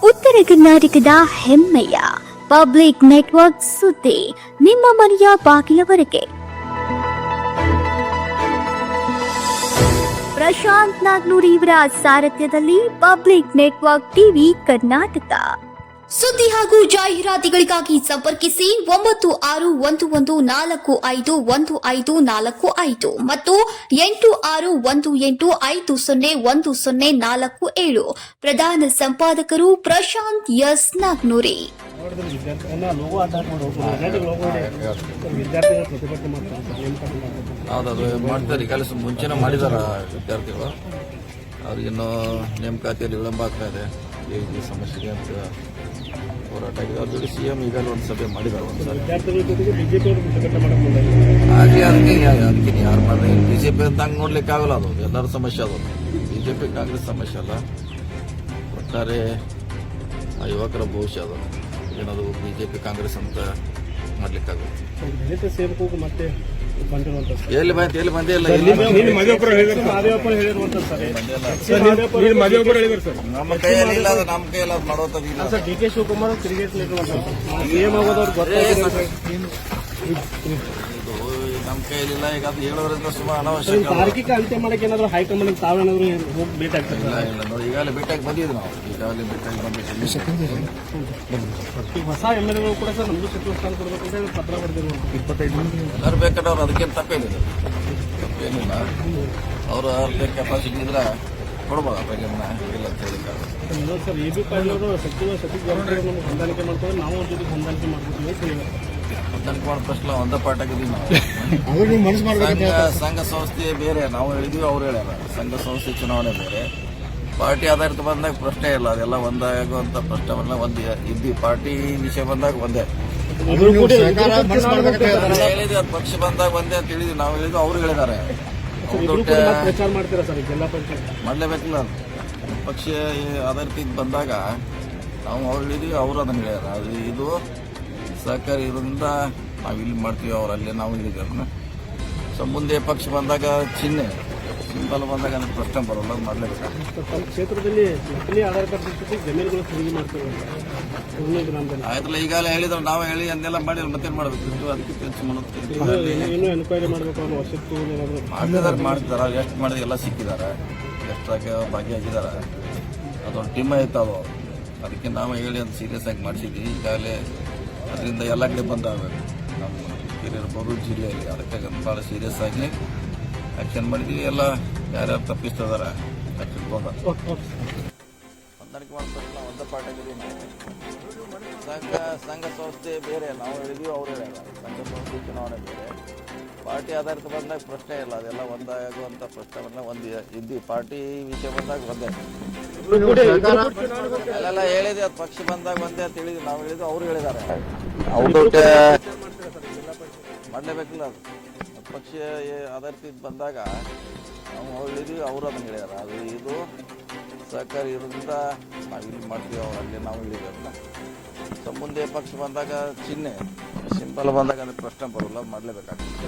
ಉತ್ತರ ಕರ್ನಾಟಕದ ಹೆಮ್ಮೆಯ ಪಬ್ಲಿಕ್ ನೆಟ್ವರ್ಕ್ ಸುದ್ದಿ ನಿಮ್ಮ ಮನೆಯ ಬಾಗಿಲವರೆಗೆ. ಪ್ರಶಾಂತ್ ನಾಗ್ನೂರ್ ಇವರ ಸಾರಥ್ಯದಲ್ಲಿ ಪಬ್ಲಿಕ್ ನೆಟ್ವರ್ಕ್ ಟಿವಿ ಕರ್ನಾಟಕ. ಸುದ್ದಿ ಹಾಗೂ ಜಾಹೀರಾತುಗಳಿಗಾಗಿ ಸಂಪರ್ಕಿಸಿ 9611451545 ಮತ್ತು 8618501047. ಪ್ರಧಾನ ಸಂಪಾದಕರು ಪ್ರಶಾಂತ್ ಎಸ್ ನಾಗ್ನೂರಿ. ಹೌದದು ಮಾಡ್ತಾರೆ. ಈಗಾಗಲೇ ಮುಂಚೆನೇ ಮಾಡಿದಾರ ವಿದ್ಯಾರ್ಥಿಗಳು. ಅವ್ರಿಗಿನ್ನೂ ನೇಮಕಾತಿಯಲ್ಲಿ ವಿಳಂಬ ಆಗ್ತಾ ಇದೆ. ಈ ಸಮಸ್ಯೆಗೆ ಅಂತ ಹೋರಾಟ ಆಗಿದೆ. ಅವ್ರ ಜೊತೆ ಸಿಎಂ ಈಗಾಗಲೇ ಒಂದು ಸಭೆ ಮಾಡಿದ್ದಾರೆ. ಅದಕ್ಕೆ ಯಾರು ಮಾಡಿದ್ರೆ ಬಿಜೆಪಿ ಅಂತ ಹಂಗೆ ನೋಡ್ಲಿಕ್ಕೆ ಆಗಲ್ಲ. ಅದು ಎಲ್ಲರ ಸಮಸ್ಯೆ. ಅದು ಬಿಜೆಪಿ ಕಾಂಗ್ರೆಸ್ ಸಮಸ್ಯೆ ಅಲ್ಲ, ಒಟ್ಟಾರೆ ಆ ಯುವಕರ ಭವಿಷ್ಯ. ಅದು ಏನದು ಬಿಜೆಪಿ ಕಾಂಗ್ರೆಸ್ ಅಂತ ಮಾಡ್ಲಿಕ್ಕಾಗುತ್ತೆ. ಎಲ್ಲಿ ಬಂದೆ ಇಲ್ಲ. ನಮ್ಮ ಕೈಯಲ್ಲಿ ಇಲ್ಲ, ಅದು ನಮ್ಮ ಕೈಯಲ್ಲಿ ಅದು ಮಾಡೋದಿಲ್ಲ. ಡಿ.ಕೆ. ಶಿವಕುಮಾರ್ ಕ್ರಿಕೆಟ್ ನಮ್ಮ ಕೈಯಲ್ಲಿಲ್ಲ. ಈಗ ಅದು ಹೇಳೋದ್ರಿಂದ ಸುಮಾರು ಅನಾವಶ್ಯಕ. ತಾರ್ಕಿಕ ಅಂತ್ಯ ಮಾಡಕ್ಕೆ ಏನಾದ್ರು ಹೈಕಮಾಂಡ್ ತಾವೇನಾದ್ರು ಹೋಗಿ ಭೇಟಿ ಆಗ್ತದೆ? ಇಲ್ಲ ನೋಡಿ, ಈಗಾಗಲೇ ಭೇಟಿಯಾಗಿ ಬಂದಿದ್ವಿ ನಾವು. ಈಗಾಗಲೇ ಭೇಟಿಯಾಗಿ ಬಂದಿದ್ದೀವಿ. ಹೊಸ ಎಮ್ಎಲ್ಎಗಳು ಕೂಡ ಸರ್ ನಮ್ದು ಸಚಿವ ಸ್ಥಾನ ಕೊಡಬೇಕು ಅಂತ ಪತ್ರ ಬರೆದಿರುವಂತ 25 ಮಂದಿ ಎಲ್ಲರೂ ಬೇಕಾದ್ರೆ ಅವ್ರು ಅದಕ್ಕೇನು ತಪ್ಪೇನಿದೆ, ತಪ್ಪೇನಿಲ್ಲ. ಅವರು ಅವ್ರದ್ದು ಕೆಪಾಸಿಟಿ ಇದ್ರೆ ಕೊಡ್ಬೋದು. ಅದ್ರಾಗೇನ ಇಲ್ಲ ಅಂತ ಹೇಳಿದ್ದಾರೆ ಸರ್. ಎ ಬಿ ಪಾಟೀಲ್ ಅವರು ಸಚಿವ ಸತೀಶ್ ಜಾರಕಿಹೊಳಿ ನಮ್ಗೆ ಹೊಂದಾಣಿಕೆ ಮಾಡ್ತಾರೆ, ನಾವು ಅವ್ರ ಜೊತೆ ಹೊಂದಾಣಿಕೆ ಮಾಡ್ತೀವಿ. ಹೊಂದಾಣಿಕೆ ಮಾಡೋ ಪ್ರಶ್ನೆ ಒಂದೇ ಪಾಠ ಆಗಿದ್ದೀವಿ ನಾವು. ಸಂಘ ಸಂಸ್ಥೆ ಬೇರೆ, ನಾವು ಹೇಳಿದ್ವಿ, ಅವ್ರು ಹೇಳ್ಯಾರ. ಸಂಘ ಸಂಸ್ಥೆ ಚುನಾವಣೆ ಬೇರೆ, ಪಾರ್ಟಿ ಆಧಾರಿತ ಬಂದಾಗ ಪ್ರಶ್ನೆ ಇಲ್ಲ. ಅದೆಲ್ಲ ಒಂದಾಗುವಂತ ಪ್ರಶ್ನೆವನ್ನ ಒಂದು ಇದ್ವಿ. ಪಾರ್ಟಿ ವಿಷಯ ಬಂದಾಗ ಒಂದೇ ಹೇಳಿದ್ವಿ. ಅದು ಪಕ್ಷ ಬಂದಾಗ ಒಂದೇ ಅಂತ ಹೇಳಿದ್ವಿ. ನಾವು ಹೇಳಿದ್ವಿ, ಅವ್ರು ಹೇಳಿದ್ದಾರೆ. ಪ್ರಚಾರ ಮಾಡ್ತೀರಾ ಸರ್ ಜಿಲ್ಲಾ ಪಂಚಾಯತ್? ಮಾಡಲೇಬೇಕಿಲ್ಲ. ಪಕ್ಷ ಆಧಾರಿತ ಬಂದಾಗ ನಾವು ಅವ್ರು ಹೇಳಿದ್ವಿ, ಅವರು ಅದನ್ನು ಹೇಳ್ಯಾರ. ಅದು ಇದು ಸಹಕಾರಿ ಇರೋದ್ರಿಂದ ನಾವು ಇಲ್ಲಿ ಮಾಡ್ತೀವಿ, ಅವ್ರು ಅಲ್ಲೇ ನಾವು ಹೇಳಿದ್ವಿ ಅದನ್ನ. ಸೊ ಮುಂದೆ ಪಕ್ಷ ಬಂದಾಗ ಚಿಹ್ನೆ ಸಿಂಪಲ್ ಬಂದಾಗ ಅದಕ್ಕೆ ಪ್ರಶ್ನೆ ಬರೋಲ್ಲ, ಅದು ಮಾಡಲೇಬೇಕಾಗುತ್ತೆ. ಕ್ಷೇತ್ರದಲ್ಲಿ ನಕಲಿ ಆಧಾರ್ ಕಾರ್ಡ್ ಜಮೀನುಗಳು ಖರೀದಿ ಮಾಡ್ತೀವಿ ಆಯ್ತಲ್ಲ. ಈಗಾಗಲೇ ಹೇಳಿದ್ರೆ ನಾವು ಹೇಳಿ ಅದನ್ನೆಲ್ಲ ಮಾಡಿ ಮತ್ತೇನು ಮಾಡಬೇಕು? ಅದಕ್ಕೆ ಕೆಲಸ ಇನ್ನೂ ಎನ್ಕ್ವೈರಿ ಮಾಡಬೇಕು ಅನ್ನೋ ವರ್ಷಕ್ಕೂ ಮಾಡ್ತಿದ್ದಾರೆ. ಎಷ್ಟು ಮಾಡಿದ್ರೆ ಎಲ್ಲ ಸಿಕ್ಕಿದ್ದಾರೆ, ಎಷ್ಟಾಗಿ ಭಾಗಿಯಾಗಿದ್ದಾರೆ. ಅದೊಂದು ಟೀಮ್ ಆಯ್ತು. ಅದು ಅದಕ್ಕೆ ನಾವು ಹೇಳಿ ಅದು ಸೀರಿಯಸ್ ಆಗಿ ಮಾಡಿಸಿದ್ವಿ. ಈಗಾಗಲೇ ಅದರಿಂದ ಎಲ್ಲ ಕಡೆ ಬಂದಾಗಬೇಕು. ನಮ್ಮ ಹಿರಿಯರ್ಬೋದು ಜಿಲ್ಲೆಯಲ್ಲಿ ಅದಕ್ಕೆ ಭಾಳ ಸೀರಿಯಸ್ ಆಗಿ ಆ್ಯಕ್ಷನ್ ಮಾಡಿದ್ವಿ. ಎಲ್ಲ ಯಾರ್ಯಾರು ತಪ್ಪಿಸ್ತಿದಾರೆ ಆ್ಯಕ್ಷನ್ ಬಂದ ಹೊಂದಾಣಿಕೆ ಮಾಡ್ತಾರೆ. ಒಂದೇ ಪಾರ್ಟ್ ಆಗಿದ್ದೀವಿ ನಾವು. ಸಂಘ ಸಂಸ್ಥೆ ಬೇರೆ, ನಾವು ಹೇಳಿದ್ವಿ, ಅವ್ರು ಹೇಳ್ಯಾರ. ಸಂಘ ಸಂಸ್ಥೆ ಚುನಾವಣೆ ಬೇರೆ, ಪಾರ್ಟಿ ಆಧಾರಿತ ಬಂದಾಗ ಪ್ರಶ್ನೆ ಇಲ್ಲ. ಅದೆಲ್ಲ ಒಂದಾಗುವಂಥ ಪ್ರಶ್ನೆವನ್ನ ಒಂದು ಇದ್ವಿ. ಪಾರ್ಟಿ ವಿಷಯ ಬಂದಾಗ ಒಂದೇ ಅಲ್ಲೆಲ್ಲ ಹೇಳಿದ್ವಿ. ಅದು ಪಕ್ಷ ಬಂದಾಗ ಒಂದೇ ಅಂತ ಹೇಳಿದ್ವಿ, ನಾವು ಹೇಳಿದ್ವಿ, ಅವ್ರು ಹೇಳಿದ್ದಾರೆ. ಅವ್ರು ಮಾಡಲೇಬೇಕಿಲ್ಲ. ಅದು ಪಕ್ಷ ಆಧಾರಿತ ಬಂದಾಗ ನಾವು ಅವ್ರು ಹೇಳಿದ್ವಿ, ಅವರು ಅದನ್ನು ಹೇಳ್ಯಾರ. ಅದು ಇದು ಸಹಕಾರಿ ಇರೋದ್ರಿಂದ ನಾವು ಇಲ್ಲಿ ಮಾಡ್ತೀವಿ, ಅವ್ರು ಅಲ್ಲೇ ನಾವು ಹೇಳಿದ್ವಿ ಅದನ್ನ. ಸೊ ಮುಂದೆ ಪಕ್ಷ ಬಂದಾಗ ಚಿಹ್ನೆ ಸಿಂಪಲ್ ಬಂದಾಗ ಅದಕ್ಕೆ ಪ್ರಶ್ನೆ ಬರೋಲ್ಲ, ಮಾಡಲೇಬೇಕಾಗ್ತದೆ.